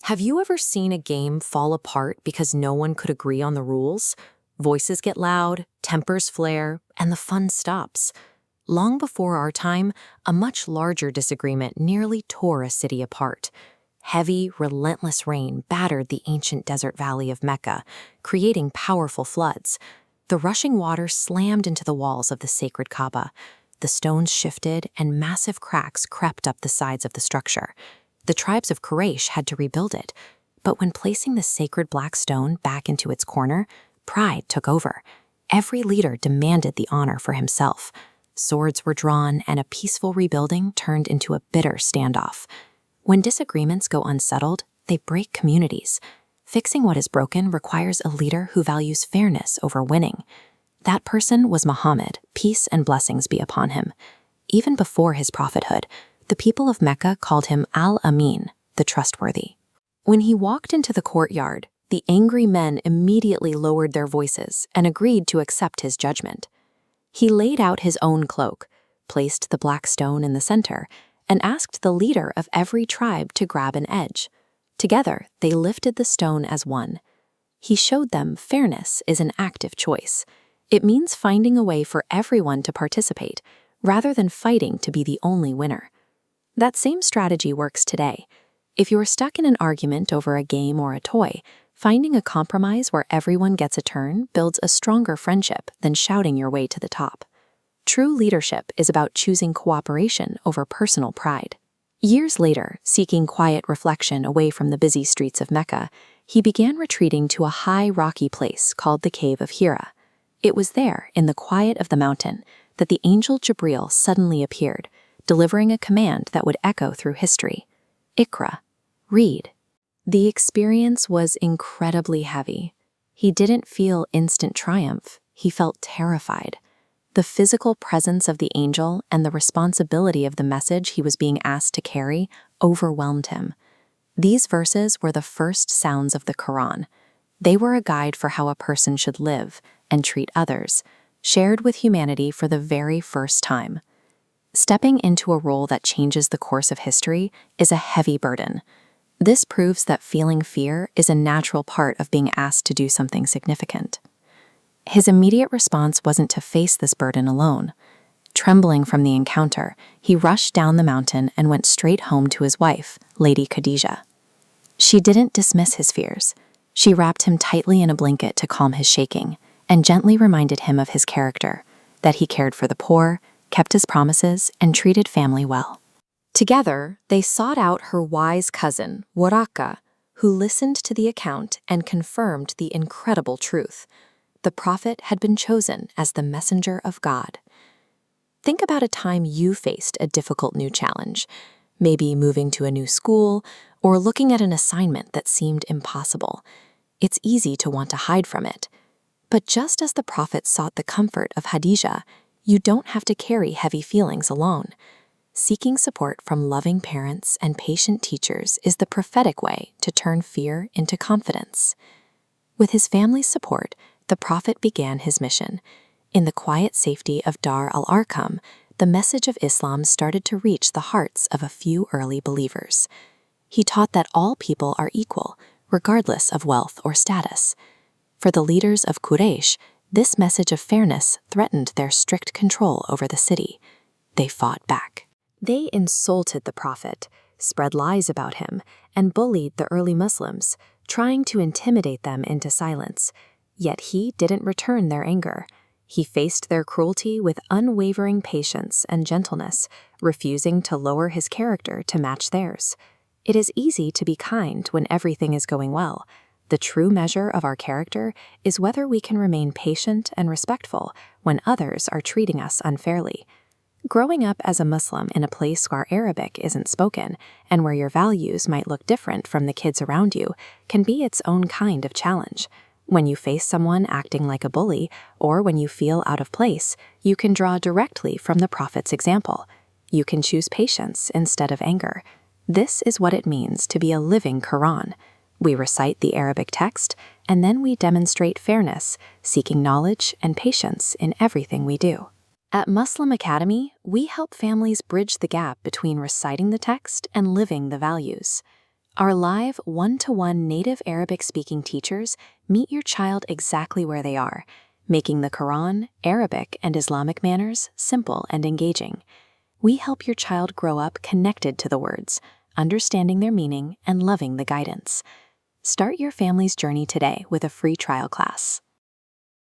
Have you ever seen a game fall apart because no one could agree on the rules? Voices get loud, tempers flare, and the fun stops. Long before our time, a much larger disagreement nearly tore a city apart. Heavy, relentless rain battered the ancient desert valley of Mecca, creating powerful floods. The rushing water slammed into the walls of the sacred Kaaba. The stones shifted, and massive cracks crept up the sides of the structure. The tribes of Quraysh had to rebuild it, but when placing the sacred black stone back into its corner, pride took over. Every leader demanded the honor for himself. Swords were drawn, and a peaceful rebuilding turned into a bitter standoff. When disagreements go unsettled, they break communities. Fixing what is broken requires a leader who values fairness over winning. That person was Muhammad, peace and blessings be upon him. Even before his prophethood, the people of Mecca called him Al-Amin, the Trustworthy. When he walked into the courtyard, the angry men immediately lowered their voices and agreed to accept his judgment. He laid out his own cloak, placed the black stone in the center, and asked the leader of every tribe to grab an edge. Together, they lifted the stone as one. He showed them fairness is an active choice. It means finding a way for everyone to participate, rather than fighting to be the only winner. That same strategy works today. If you're stuck in an argument over a game or a toy, finding a compromise where everyone gets a turn builds a stronger friendship than shouting your way to the top. True leadership is about choosing cooperation over personal pride. Years later, seeking quiet reflection away from the busy streets of Mecca, he began retreating to a high, rocky place called the Cave of Hira. It was there, in the quiet of the mountain, that the Angel Jibril suddenly appeared, delivering a command that would echo through history. Iqra, read. The experience was incredibly heavy. He didn't feel instant triumph, he felt terrified. The physical presence of the angel and the responsibility of the message he was being asked to carry overwhelmed him. These verses were the first sounds of the Quran. They were a guide for how a person should live and treat others, shared with humanity for the very first time. Stepping into a role that changes the course of history is a heavy burden. This proves that feeling fear is a natural part of being asked to do something significant. His immediate response wasn't to face this burden alone. Trembling from the encounter, he rushed down the mountain and went straight home to his wife, Lady Khadijah. She didn't dismiss his fears. She wrapped him tightly in a blanket to calm his shaking, and gently reminded him of his character, that he cared for the poor, kept his promises, and treated family well. Together, they sought out her wise cousin, Waraka, who listened to the account and confirmed the incredible truth. The prophet had been chosen as the messenger of God. Think about a time you faced a difficult new challenge, maybe moving to a new school or looking at an assignment that seemed impossible. It's easy to want to hide from it. But just as the prophet sought the comfort of Khadijah, you don't have to carry heavy feelings alone. Seeking support from loving parents and patient teachers is the prophetic way to turn fear into confidence. With his family's support, the prophet began his mission. In the quiet safety of Dar al-Arqam, the message of Islam started to reach the hearts of a few early believers. He taught that all people are equal, regardless of wealth or status. For the leaders of Quraysh, this message of fairness threatened their strict control over the city. They fought back. They insulted the prophet, spread lies about him, and bullied the early Muslims, trying to intimidate them into silence. Yet he didn't return their anger. He faced their cruelty with unwavering patience and gentleness, refusing to lower his character to match theirs. It is easy to be kind when everything is going well. The true measure of our character is whether we can remain patient and respectful when others are treating us unfairly. Growing up as a Muslim in a place where Arabic isn't spoken and where your values might look different from the kids around you can be its own kind of challenge. When you face someone acting like a bully or when you feel out of place, you can draw directly from the Prophet's example. You can choose patience instead of anger. This is what it means to be a living Quran. We recite the Arabic text, and then we demonstrate fairness, seeking knowledge and patience in everything we do. At Muslim Academy, we help families bridge the gap between reciting the text and living the values. Our live, one-to-one native Arabic-speaking teachers meet your child exactly where they are, making the Quran, Arabic, and Islamic manners simple and engaging. We help your child grow up connected to the words, understanding their meaning, and loving the guidance. Start your family's journey today with a free trial class.